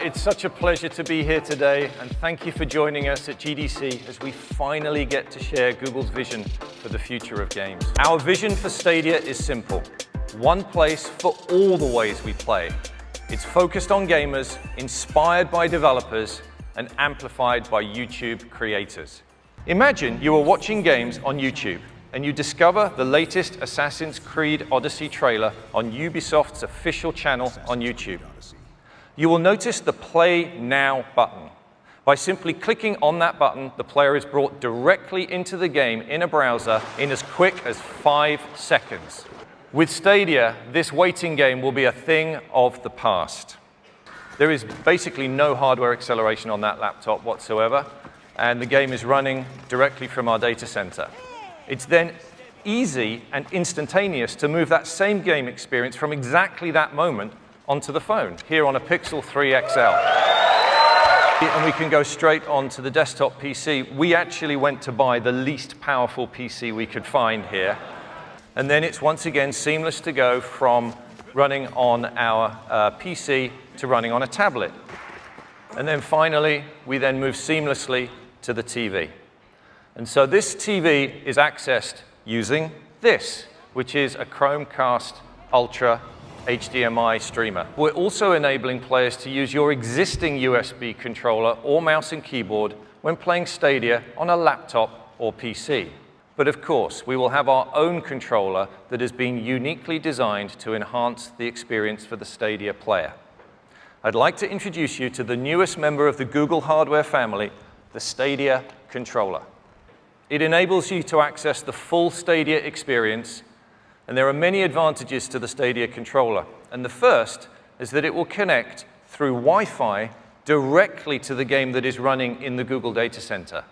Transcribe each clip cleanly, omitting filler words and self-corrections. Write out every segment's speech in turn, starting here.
it's such a pleasure to be here today, and thank you for joining us at GDC as we finally get to share Google's vision for the future of games. Our vision for Stadia is simple. One place for all the ways we play. It's focused on gamers, inspired by developers, and amplified by YouTube creators. Imagine you are watching games on YouTube, and you discover the latest Assassin's Creed Odyssey trailer on Ubisoft's official channel on YouTube. You will notice the Play Now button. By simply clicking on that button, the player is brought directly into the game in a browser in as quick as 5 seconds. With Stadia, this waiting game will be a thing of the past. There is basically no hardware acceleration on that laptop whatsoever, and the game is running directly from our data center. It's then easy and instantaneous to move that same game experience from exactly that moment onto the phone, here on a Pixel 3 XL. And we can go straight onto the desktop PC. We actually went to buy the least powerful PC we could find here. And then it's once again seamless to go from running on our PC to running on a tablet. And then finally, we then move seamlessly to the TV. And so this TV is accessed using this, which is a Chromecast Ultra HDMI streamer. We're also enabling players to use your existing USB controller or mouse and keyboard when playing Stadia on a laptop or PC. But of course, we will have our own controller that has been uniquely designed to enhance the experience for the Stadia player. I'd like to introduce you to the newest member of the Google hardware family, the Stadia Controller. It enables you to access the full Stadia experience, and there are many advantages to the Stadia Controller. And the first is that it will connect through Wi-Fi directly to the game that is running in the Google data center.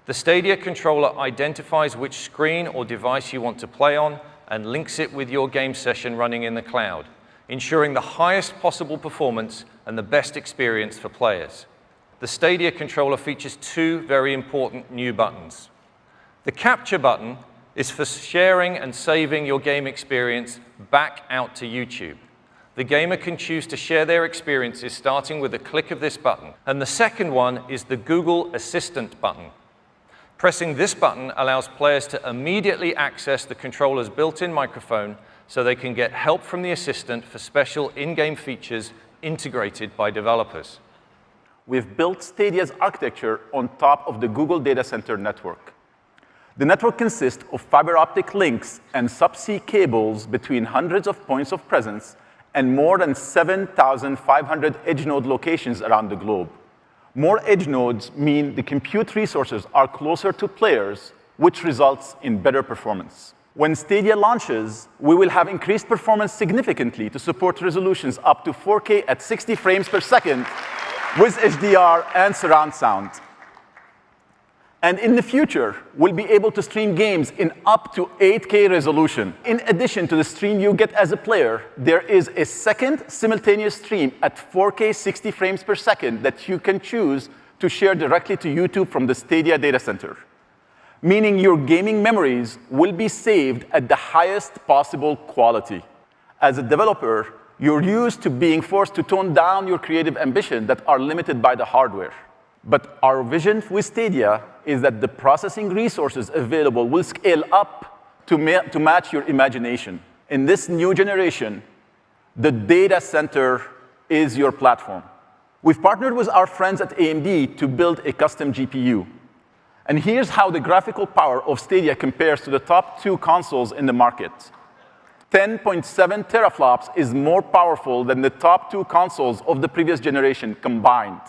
The Stadia Controller identifies which screen or device you want to play on and links it with your game session running in the cloud, ensuring the highest possible performance and the best experience for players. The Stadia Controller features 2 very important new buttons. The Capture button is for sharing and saving your game experience back out to YouTube. The gamer can choose to share their experiences starting with a click of this button. And the second one is the Google Assistant button. Pressing this button allows players to immediately access the controller's built-in microphone so they can get help from the assistant for special in-game features integrated by developers. We've built Stadia's architecture on top of the Google Data Center network. The network consists of fiber optic links and subsea cables between hundreds of points of presence and more than 7,500 edge node locations around the globe. More edge nodes mean the compute resources are closer to players, which results in better performance. When Stadia launches, we will have increased performance significantly to support resolutions up to 4K at 60 frames per second with HDR and surround sound. And in the future, we'll be able to stream games in up to 8K resolution. In addition to the stream you get as a player, there is a second simultaneous stream at 4K 60 frames per second that you can choose to share directly to YouTube from the Stadia data center, meaning your gaming memories will be saved at the highest possible quality. As a developer, you're used to being forced to tone down your creative ambition that are limited by the hardware. But our vision with Stadia is that the processing resources available will scale up to match your imagination. In this new generation, the data center is your platform. We've partnered with our friends at AMD to build a custom GPU. And here's how the graphical power of Stadia compares to the top 2 consoles in the market. 10.7 teraflops is more powerful than the top 2 consoles of the previous generation combined.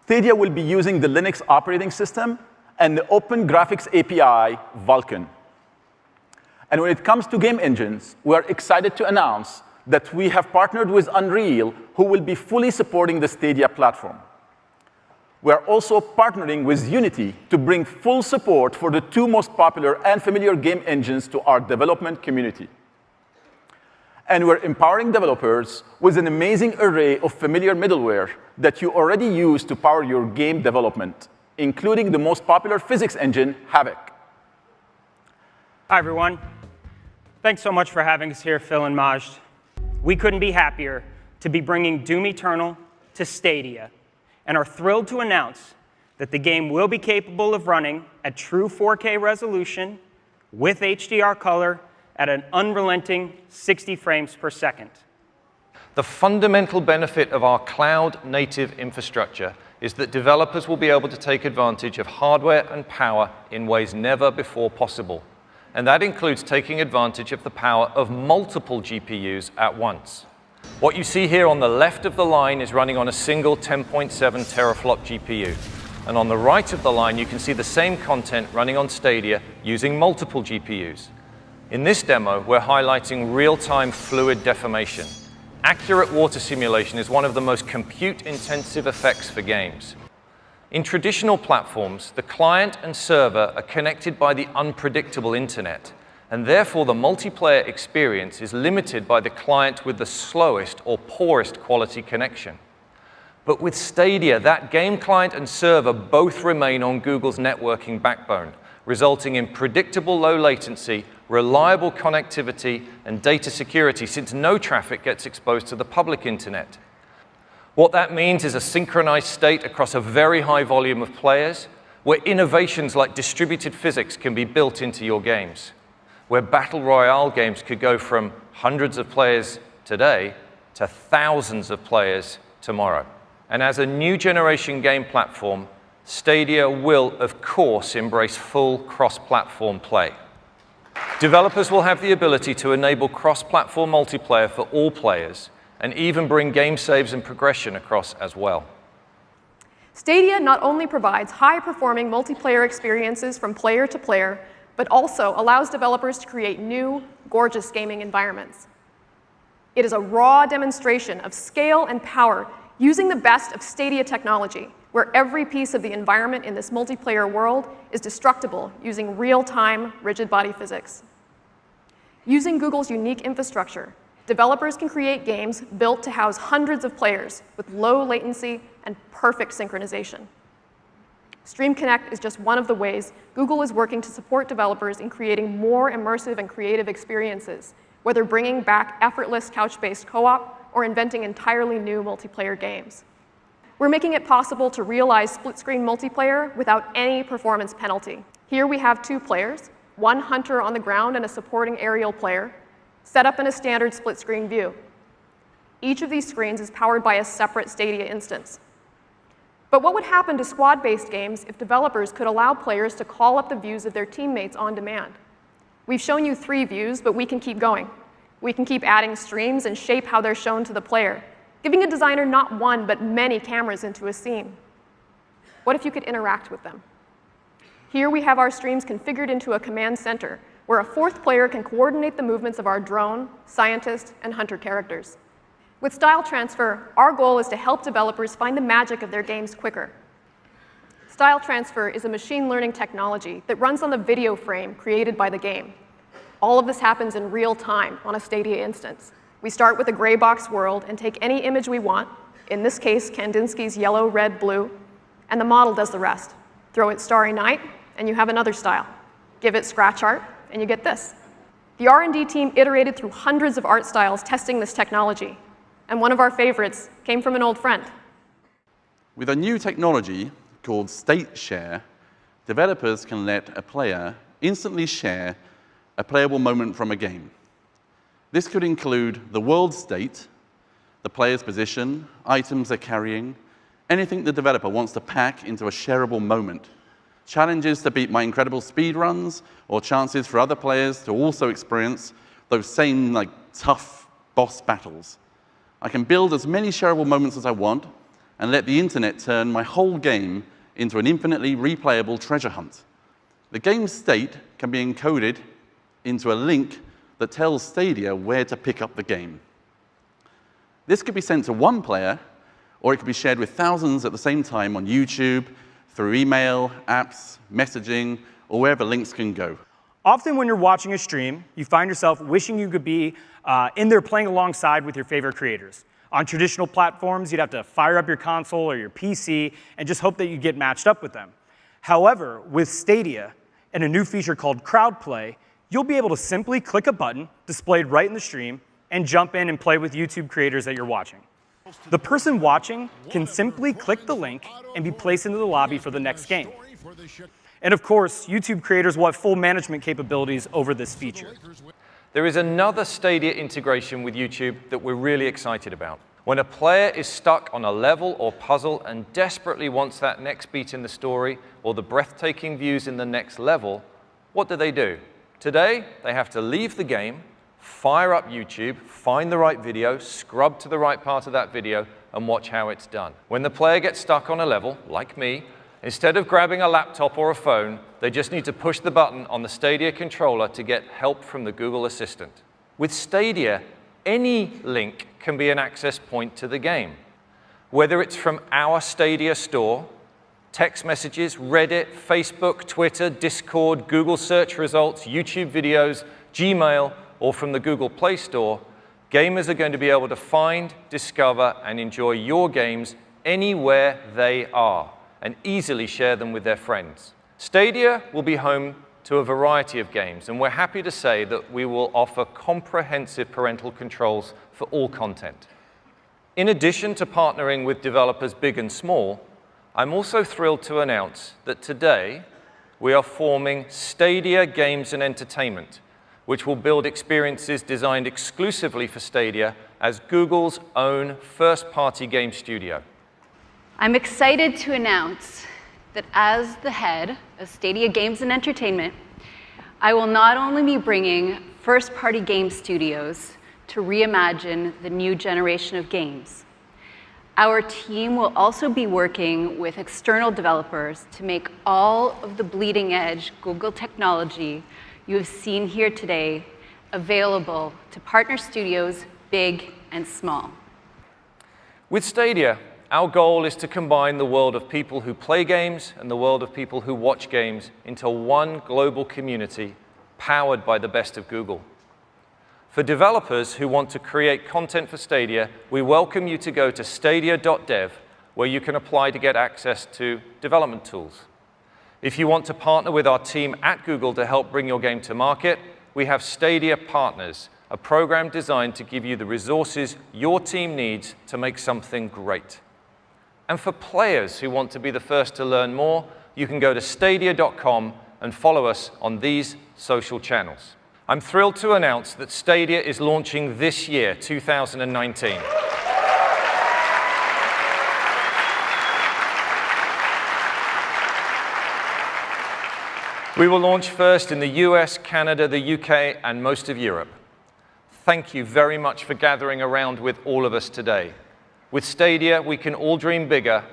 Stadia will be using the Linux operating system and the Open Graphics API, Vulkan. And when it comes to game engines, we are excited to announce that we have partnered with Unreal, who will be fully supporting the Stadia platform. We are also partnering with Unity to bring full support for the 2 most popular and familiar game engines to our development community. And we're empowering developers with an amazing array of familiar middleware that you already use to power your game development, including the most popular physics engine, Havok. Hi, everyone. Thanks so much for having us here, Phil and Majd. We couldn't be happier to be bringing Doom Eternal to to Stadia and are thrilled to announce that the game will be capable of running at true 4K resolution with HDR color at an unrelenting 60 frames per second. The fundamental benefit of our cloud-native infrastructure is that developers will be able to take advantage of hardware and power in ways never before possible. And that includes taking advantage of the power of multiple GPUs at once. What you see here on the left of the line is running on a single 10.7 teraflop GPU. And on the right of the line, you can see the same content running on Stadia using multiple GPUs. In this demo, we're highlighting real-time fluid deformation. Accurate water simulation is one of the most compute-intensive effects for games. In traditional platforms, the client and server are connected by the unpredictable internet, and therefore the multiplayer experience is limited by the client with the slowest or poorest quality connection. But with Stadia, that game client and server both remain on Google's networking backbone, resulting in predictable low latency, reliable connectivity, and data security, since no traffic gets exposed to the public internet. What that means is a synchronized state across a very high volume of players, where innovations like distributed physics can be built into your games, where battle royale games could go from hundreds of players today to thousands of players tomorrow. And as a new generation game platform, Stadia will, of course, embrace full cross-platform play. Developers will have the ability to enable cross-platform multiplayer for all players, and even bring game saves and progression across as well. Stadia not only provides high-performing multiplayer experiences from player to player, but also allows developers to create new, gorgeous gaming environments. It is a raw demonstration of scale and power using the best of Stadia technology, where every piece of the environment in this multiplayer world is destructible using real-time rigid body physics. Using Google's unique infrastructure, developers can create games built to house hundreds of players with low latency and perfect synchronization. Stream Connect is just one of the ways Google is working to support developers in creating more immersive and creative experiences, whether bringing back effortless couch-based co-op or inventing entirely new multiplayer games. We're making it possible to realize split-screen multiplayer without any performance penalty. Here we have two players, one hunter on the ground and a supporting aerial player, set up in a standard split-screen view. Each of these screens is powered by a separate Stadia instance. But what would happen to squad-based games if developers could allow players to call up the views of their teammates on demand? We've shown you 3 views, but we can keep going. We can keep adding streams and shape how they're shown to the player, giving a designer not one, but many cameras into a scene. What if you could interact with them? Here we have our streams configured into a command center, where a 4th player can coordinate the movements of our drone, scientist, and hunter characters. With Style Transfer, our goal is to help developers find the magic of their games quicker. Style Transfer is a machine learning technology that runs on the video frame created by the game. All of this happens in real time on a Stadia instance. We start with a gray box world and take any image we want, in this case, Kandinsky's yellow, red, blue, and the model does the rest. Throw it Starry Night, and you have another style. Give it scratch art, and you get this. The R&D team iterated through hundreds of art styles testing this technology, and one of our favorites came from an old friend. With a new technology called State Share, developers can let a player instantly share a playable moment from a game. This could include the world state, the player's position, items they're carrying, anything the developer wants to pack into a shareable moment. Challenges to beat my incredible speed runs, or chances for other players to also experience those same tough boss battles. I can build as many shareable moments as I want and let the internet turn my whole game into an infinitely replayable treasure hunt. The game's state can be encoded into a link that tells Stadia where to pick up the game. This could be sent to one player, or it could be shared with thousands at the same time on YouTube, through email, apps, messaging, or wherever links can go. Often when you're watching a stream, you find yourself wishing you could be in there playing alongside with your favorite creators. On traditional platforms, you'd have to fire up your console or your PC and just hope that you get matched up with them. However, with Stadia and a new feature called Crowd Play, you'll be able to simply click a button displayed right in the stream and jump in and play with YouTube creators that you're watching. The person watching can simply click the link and be placed into the lobby for the next game. And of course, YouTube creators will have full management capabilities over this feature. There is another Stadia integration with YouTube that we're really excited about. When a player is stuck on a level or puzzle and desperately wants that next beat in the story or the breathtaking views in the next level, what do? Today, they have to leave the game, fire up YouTube, find the right video, scrub to the right part of that video, and watch how it's done. When the player gets stuck on a level, like me, instead of grabbing a laptop or a phone, they just need to push the button on the Stadia Controller to get help from the Google Assistant. With Stadia, any link can be an access point to the game. Whether it's from our Stadia store, text messages, Reddit, Facebook, Twitter, Discord, Google search results, YouTube videos, Gmail, or from the Google Play Store, gamers are going to be able to find, discover, and enjoy your games anywhere they are, and easily share them with their friends. Stadia will be home to a variety of games, and we're happy to say that we will offer comprehensive parental controls for all content. In addition to partnering with developers big and small, I'm also thrilled to announce that today we are forming Stadia Games and Entertainment, which will build experiences designed exclusively for Stadia as Google's own first-party game studio. I'm excited to announce that as the head of Stadia Games and Entertainment, I will not only be bringing first-party game studios to reimagine the new generation of games. Our team will also be working with external developers to make all of the bleeding-edge Google technology you have seen here today available to partner studios big and small. With Stadia, our goal is to combine the world of people who play games and the world of people who watch games into one global community powered by the best of Google. For developers who want to create content for Stadia, we welcome you to go to stadia.dev, where you can apply to get access to development tools. If you want to partner with our team at Google to help bring your game to market, we have Stadia Partners, a program designed to give you the resources your team needs to make something great. And for players who want to be the first to learn more, you can go to stadia.com and follow us on these social channels. I'm thrilled to announce that Stadia is launching this year, 2019. We will launch first in the US, Canada, the UK, and most of Europe. Thank you very much for gathering around with all of us today. With Stadia, we can all dream bigger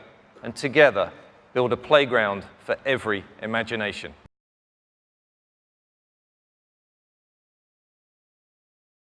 and together build a playground for every imagination.